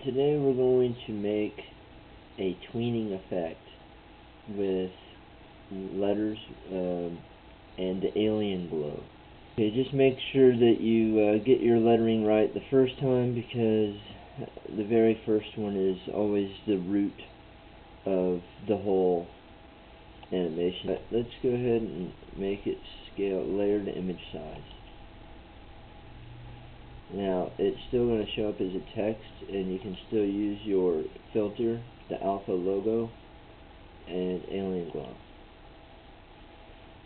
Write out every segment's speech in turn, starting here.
Today we're going to make a tweening effect with letters and the alien glow. Okay, just make sure that you get your lettering right the first time, because the very first one is always the root of the whole animation. Let's go ahead and make it scale layered image size. Now it's still going to show up as a text, and you can still use your filter, the alpha logo, and alien glow.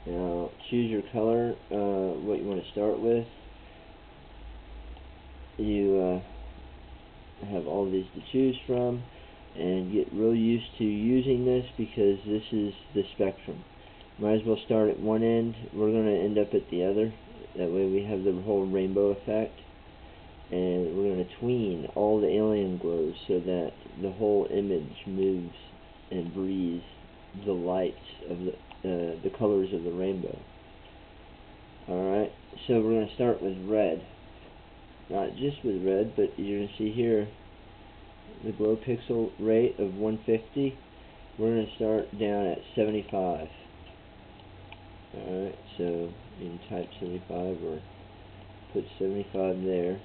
Now choose your color, what you want to start with. You have all these to choose from, and get real used to using this, because this is the spectrum. Might as well start at one end. We're going to end up at the other. That way we have the whole rainbow effect. And we're going to tween all the alien glows so that the whole image moves and breathes the lights of the colors of the rainbow. Alright, so we're going to start with red. Not just with red, but you're going to see here the glow pixel rate of 150. We're going to start down at 75. Alright, so you can type 75 or put 75 there.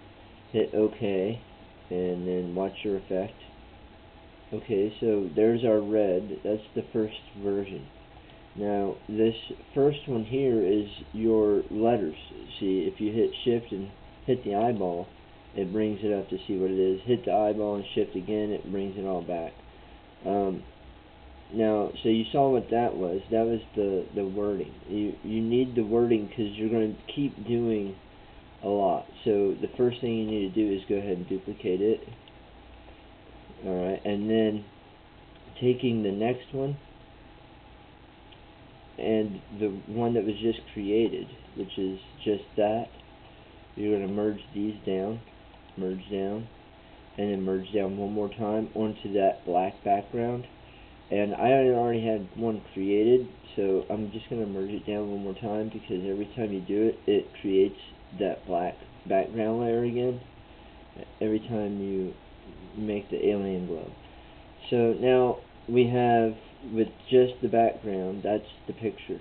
Hit OK, and then watch your effect. Okay, so there's our red. That's the first version. Now this first one here is your letters. See, if you hit shift and hit the eyeball, it brings it up to see what it is. Hit the eyeball and shift again, it brings it all back. Now, so you saw what that was. That was the wording. You need the wording because you're going to keep doing a lot. So the first thing you need to do is go ahead and duplicate it. Alright, and then taking the next one and the one that was just created, which is just that, you're going to merge these down, merge down, and then merge down one more time onto that black background. And I already had one created, so I'm just going to merge it down one more time, because every time you do it, it creates that black background layer again every time you make the alien glow. So now we have, with just the background, that's the picture.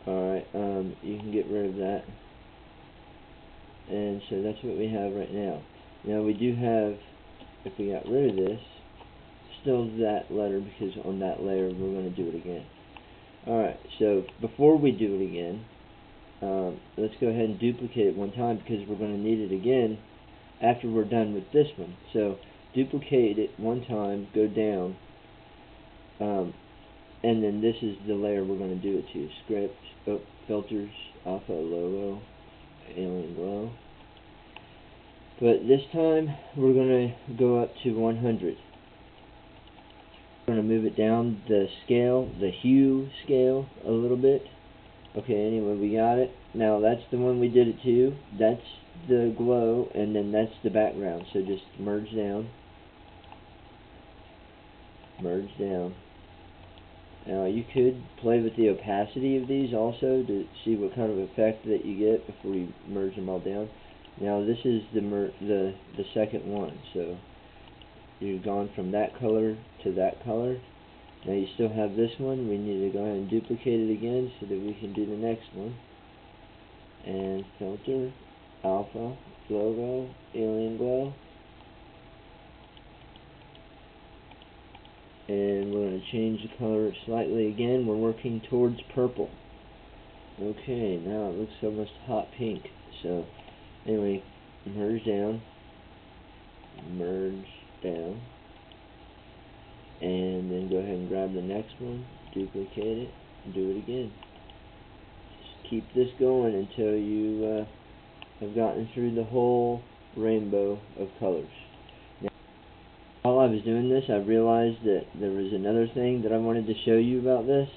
Alright, you can get rid of that. And so that's what we have right now. Now we do have, if we got rid of this, still that letter, because on that layer we're going to do it again. Alright, so before we do it again, let's go ahead and duplicate it one time, because we're going to need it again after we're done with this one. So duplicate it one time, go down, and then this is the layer we're going to do it to. Script, filters, alpha logo, alien glow. But this time we're going to go up to 100. We're going to move it down the scale, the hue scale, a little bit. Okay, anyway, we got it. Now that's the one we did it to. That's the glow, and then that's the background. So just merge down. Merge down. Now you could play with the opacity of these also to see what kind of effect that you get before you merge them all down. Now this is the second one. So you've gone from that color to that color. Now you still have this one. We need to go ahead and duplicate it again so that we can do the next one. And filter, alpha, logo, alien glow. And we're going to change the color slightly again. We're working towards purple. Okay, now it looks almost hot pink. So anyway, merge down, and then go ahead and grab the next one, duplicate it, and do it again. Just keep this going until you have gotten through the whole rainbow of colors. Now, while I was doing this, I realized that there was another thing that I wanted to show you about this.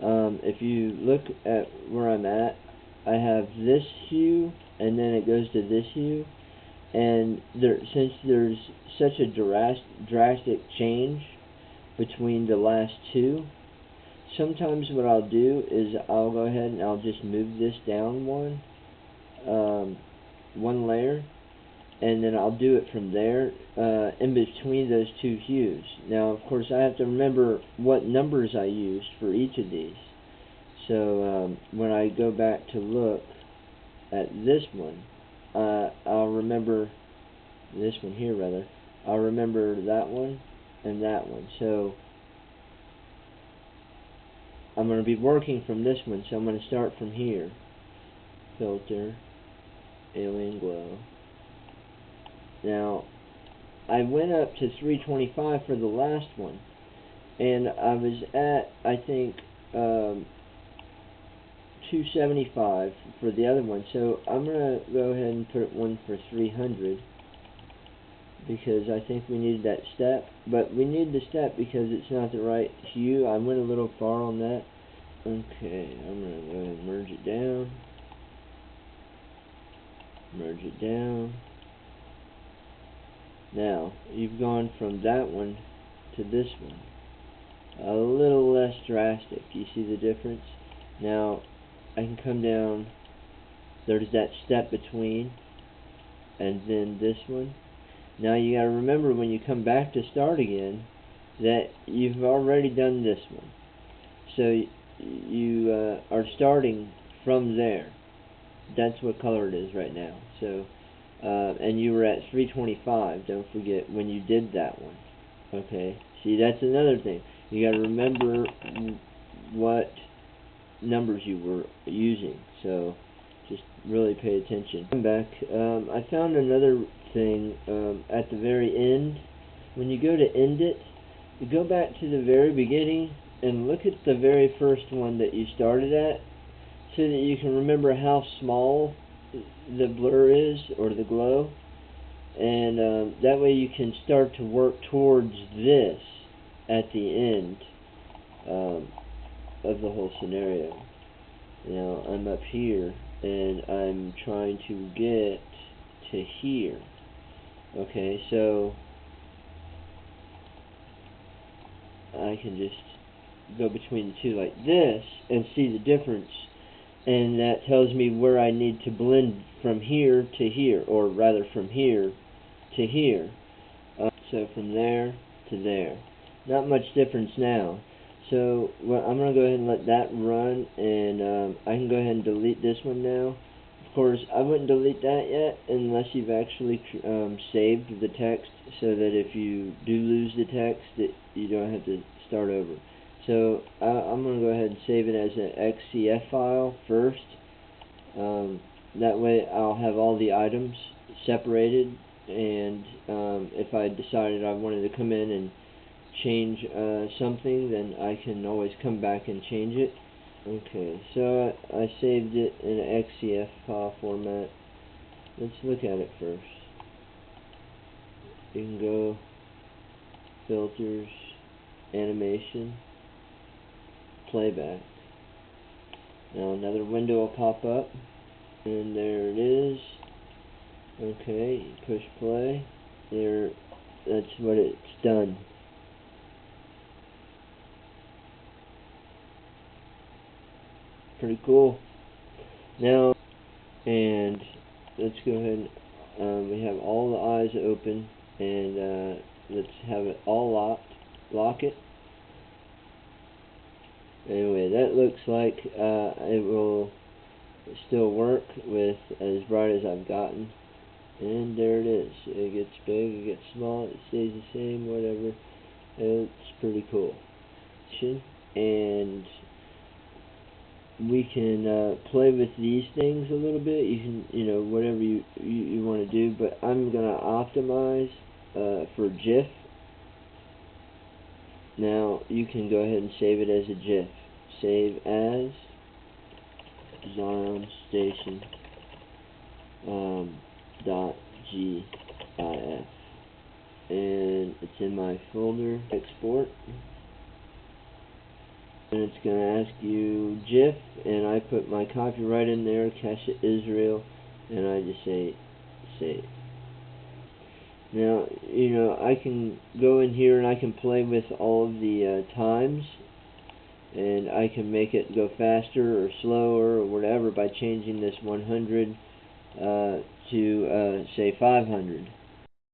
If you look at where I'm at, I have this hue, and then it goes to this hue. And since there's such a drastic change between the last two, sometimes what I'll do is I'll go ahead and I'll just move this down one layer, and then I'll do it from there in between those two hues. Now of course I have to remember what numbers I used for each of these. So when I go back to look at this one, I'll remember this one here rather. I'll remember that one and that one. So I'm going to be working from this one, so I'm going to start from here. Filter, Alien Glow. Now, I went up to 325 for the last one, and I was at, I think, 275 for the other one. So I'm going to go ahead and put one for 300, because I think we need that step. But we need the step because it's not the right hue. I went a little far on that. Okay, I'm going to go ahead and merge it down. Merge it down. Now, you've gone from that one to this one. A little less drastic. You see the difference? Now, I can come down. There's that step between, and then this one. Now you gotta remember when you come back to start again that you've already done this one. So you are starting from there. That's what color it is right now. So and you were at 325, don't forget, when you did that one. Okay, see, that's another thing. You got to remember what numbers you were using, so just really pay attention. I'm back. I found another thing at the very end. When you go to end it, you go back to the very beginning and look at the very first one that you started at, so that you can remember how small the blur is, or the glow, and that way you can start to work towards this at the end of the whole scenario. Now I'm up here and I'm trying to get to here. Okay, so I can just go between the two like this and see the difference. And that tells me where I need to blend from here to here, or rather from here to here. So from there to there. Not much difference now. So I'm going to go ahead and let that run, and I can go ahead and delete this one now. Of course, I wouldn't delete that yet unless you've actually saved the text, so that if you do lose the text, that you don't have to start over. So I'm going to go ahead and save it as an XCF file first. That way I'll have all the items separated, and if I decided I wanted to come in and change something, then I can always come back and change it. Okay, so I saved it in an XCF file format. Let's look at it first. You can go filters, animation, playback. Now another window will pop up, and there it is. Okay, push play. There, that's what it's done. Pretty cool. Now, and let's go ahead and we have all the eyes open, and let's have it all locked. Lock it. Anyway, that looks like it will still work with as bright as I've gotten. And there it is. It gets big, it gets small, it stays the same, whatever. It's pretty cool. And we can play with these things a little bit. You can, whatever you want to do. But I'm gonna optimize for GIF. Now you can go ahead and save it as a GIF. Save as Zion Station .gif, and it's in my folder. Export, and it's going to ask you GIF, and I put my copyright in there, Cache Israel, and I just say save. Now, I can go in here and I can play with all of the times, and I can make it go faster or slower or whatever by changing this 100 to to say 500.